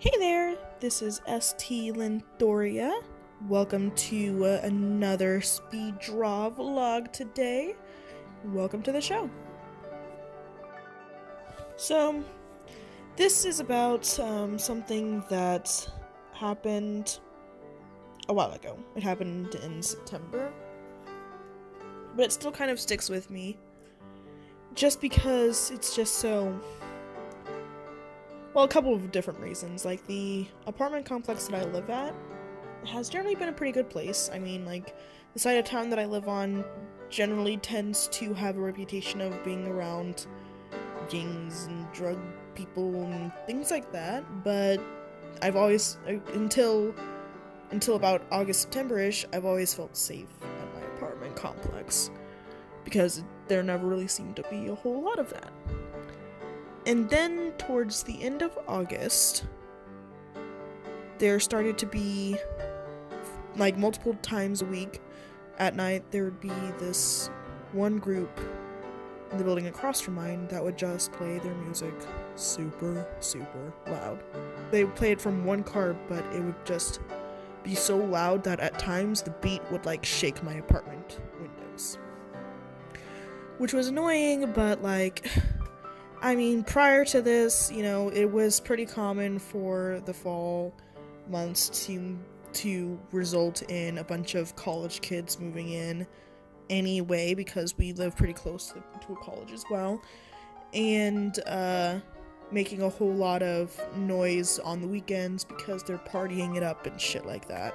Hey there, this is ST Lindoria. Welcome to another speed draw vlog today. Welcome to the show. So, this is about something that happened a while ago. It happened in September, but it still kind of sticks with me just because it's just so... Well, a couple of different reasons. Like, the apartment complex that I live at has generally been a pretty good place. I mean, like, the side of town that I live on generally tends to have a reputation of being around gangs and drug people and things like that, but I've always, until about August, September-ish, I've always felt safe at my apartment complex, because there never really seemed to be a whole lot of that. And then, towards the end of August, there started to be, like, multiple times a week, at night, there would be this one group in the building across from mine that would just play their music super, super loud. They would play it from one car, but it would just be so loud that at times the beat would, like, shake my apartment windows. Which was annoying, but, like... I mean, prior to this, you know, it was pretty common for the fall months to result in a bunch of college kids moving in anyway, because we live pretty close to a college as well, and making a whole lot of noise on the weekends because they're partying it up and shit like that.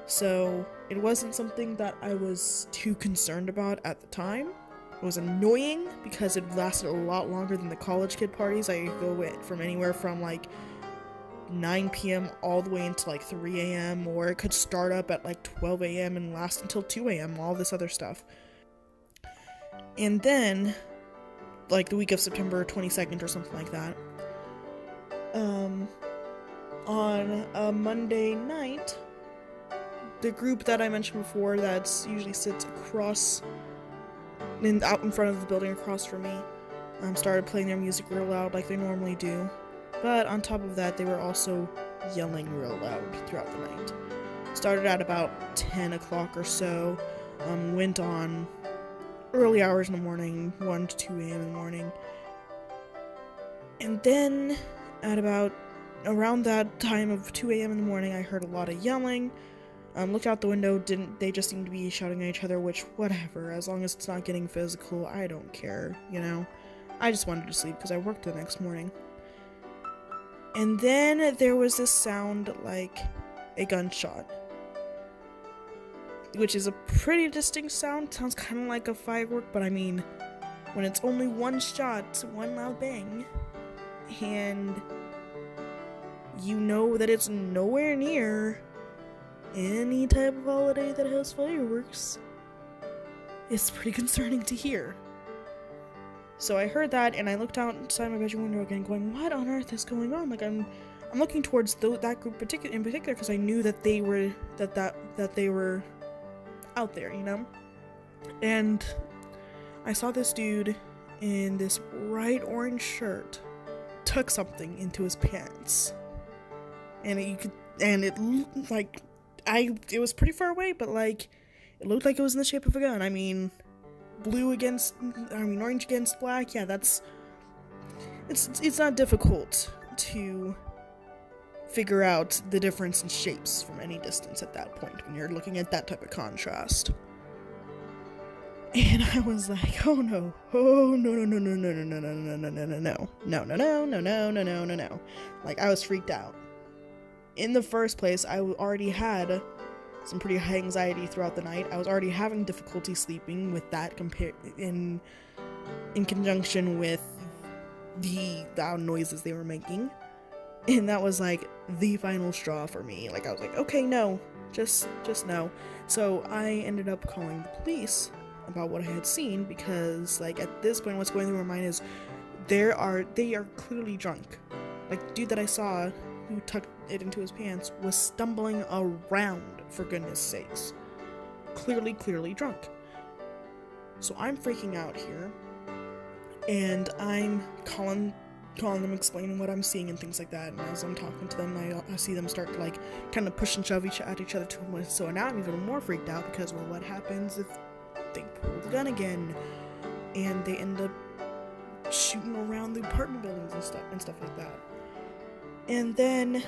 So it wasn't something that I was too concerned about at the time. It was annoying because it lasted a lot longer than the college kid parties. I could go from anywhere from like 9 p.m. all the way until like 3 a.m. or it could start up at like 12 a.m. and last until 2 a.m. all this other stuff. And then, like the week of September 22nd or something like that, on a Monday night, the group that I mentioned before that usually sits across out in front of the building across from me, started playing their music real loud like they normally do. But on top of that, they were also yelling real loud throughout the night. Started at about 10 o'clock or so, went on early hours in the morning, 1 to 2 a.m. in the morning. And then, at about around that time of 2 a.m. in the morning, I heard a lot of yelling. Looked out the window, they just seemed to be shouting at each other, which, whatever, as long as it's not getting physical, I don't care, you know? I just wanted to sleep because I worked the next morning. And then there was this sound like a gunshot, which is a pretty distinct sound. Sounds kind of like a firework, but I mean, when it's only one shot, one loud bang, and you know that it's nowhere near any type of holiday that has fireworks, it's pretty concerning to hear. So I heard that, and I looked outside my bedroom window again, going, "What on earth is going on?" Like I'm looking towards that group in particular because I knew that they were that they were out there, you know. And I saw this dude in this bright orange shirt tuck something into his pants, and it was pretty far away, but like it looked like it was in the shape of a gun. I mean, orange against black. Yeah, it's not difficult to figure out the difference in shapes from any distance at that point when you're looking at that type of contrast. And I was like, oh no, no. Like, I was freaked out. In the first place, I already had some pretty high anxiety throughout the night. I was already having difficulty sleeping with that in conjunction with the loud noises they were making. And that was like the final straw for me. Like, I was like, okay, no, just no. So I ended up calling the police about what I had seen, because like at this point what's going through my mind is they are clearly drunk. Like the dude that I saw who tucked it into his pants was stumbling around, for goodness sakes. Clearly drunk. So I'm freaking out here, and I'm calling calling them, explaining what I'm seeing and things like that. And as I'm talking to them, I see them start to like kind of push and shove at each other too much. So now I'm even more freaked out because, well, what happens if they pull the gun again and they end up shooting around the apartment buildings and stuff like that? And then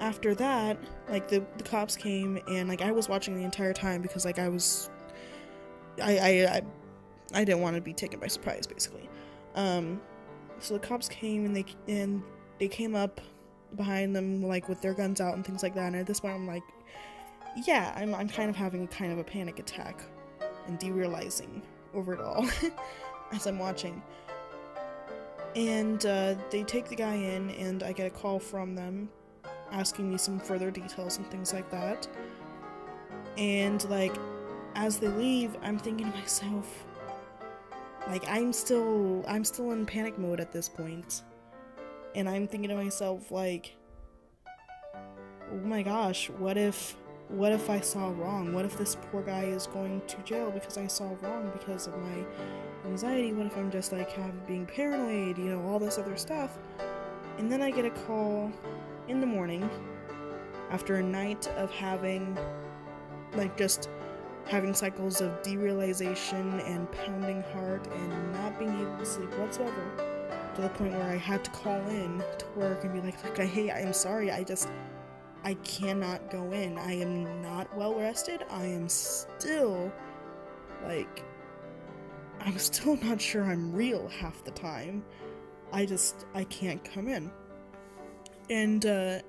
after that, like the cops came, and like I was watching the entire time because like I didn't want to be taken by surprise, basically. So the cops came, and they came up behind them like with their guns out and things like that. And at this point, I'm like, yeah, I'm kind of having kind of a panic attack and derealizing over it all as I'm watching. And they take the guy in, and I get a call from them asking me some further details and things like that. And like as they leave, I'm thinking to myself, like I'm still in panic mode at this point. And I'm thinking to myself, like, oh my gosh, what if I saw wrong? What if this poor guy is going to jail because I saw wrong because of my anxiety? What if I'm just like being paranoid, you know, all this other stuff? And then I get a call in the morning after a night of having cycles of derealization and pounding heart and not being able to sleep whatsoever, to the point where I had to call in to work and be like, hey, I'm sorry, I cannot go in. I am not well rested. I am still not sure I'm real half the time. I can't come in. And then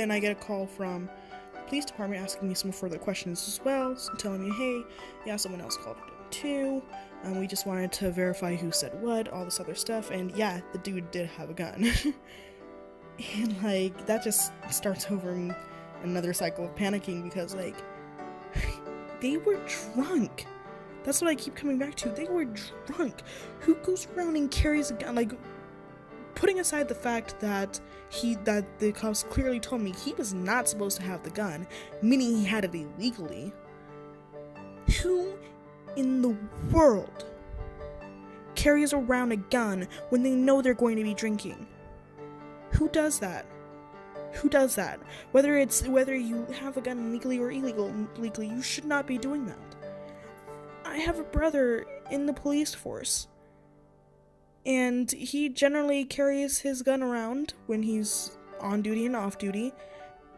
I get a call from the police department asking me some further questions as well, telling me, hey, yeah, someone else called it in too. We just wanted to verify who said what, all this other stuff. And yeah, the dude did have a gun. And like that just starts over another cycle of panicking because like they were drunk. That's what I keep coming back to. They were drunk. Who goes around and carries a gun? Like, putting aside the fact that the cops clearly told me he was not supposed to have the gun, meaning he had it illegally. Who in the world carries around a gun when they know they're going to be drinking? Who does that? Who does that? Whether you have a gun legally or illegally, you should not be doing that. I have a brother in the police force, and he generally carries his gun around when he's on duty and off duty,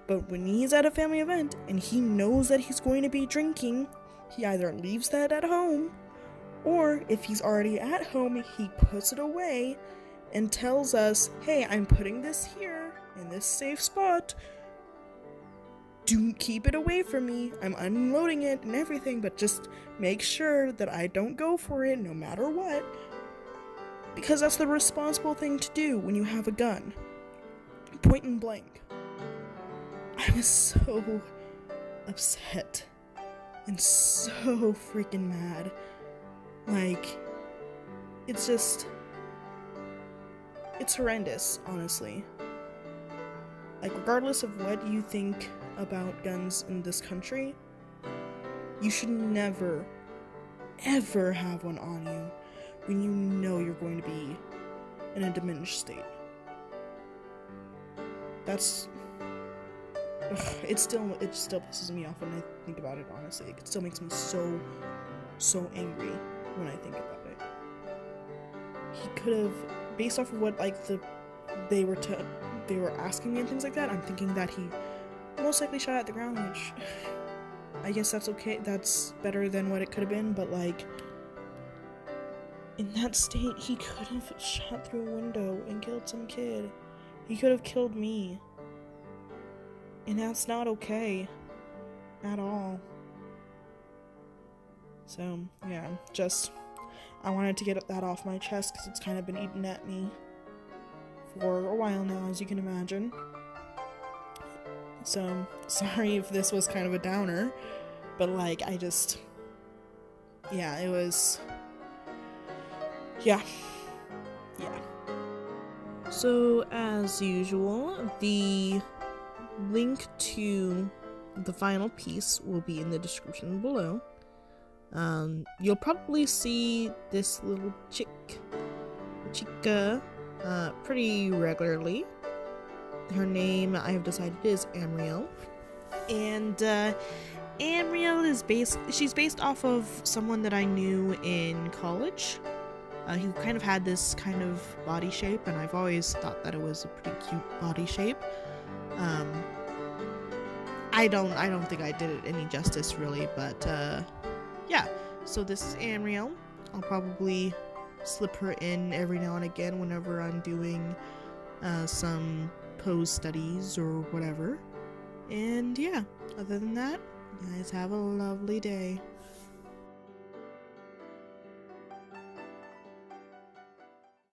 but when he's at a family event and he knows that he's going to be drinking, he either leaves that at home, or if he's already at home, he puts it away and tells us, hey, I'm putting this here in this safe spot. Do keep it away from me. I'm unloading it and everything, but just make sure that I don't go for it no matter what. Because that's the responsible thing to do when you have a gun. Point and blank. I was so upset and so freaking mad. Like, it's horrendous, honestly. Like, regardless of what you think about guns in this country, you should never, ever have one on you when you know you're going to be in a diminished state. That's... It still pisses me off when I think about it, honestly. It still makes me so angry when I think about it. He could have, based off of what, like, they were asking me and things like that, I'm thinking that he most likely shot at the ground, which I guess that's okay. That's better than what it could have been, but, like, in that state, he could have shot through a window and killed some kid. He could have killed me. And that's not okay. At all. So, yeah, I wanted to get that off my chest because it's kind of been eating at me for a while now, as you can imagine. So, sorry if this was kind of a downer, but, like, it was, yeah. So, as usual, the link to the final piece will be in the description below. You'll probably see this little chick chica pretty regularly. Her name, I have decided, is Amriel. And Amriel is she's based off of someone that I knew in college, who kind of had this kind of body shape, and I've always thought that it was a pretty cute body shape. I don't think I did it any justice really, but yeah. So this is Amriel. I'll probably slip her in every now and again whenever I'm doing some pose studies or whatever. And yeah, other than that, you guys have a lovely day.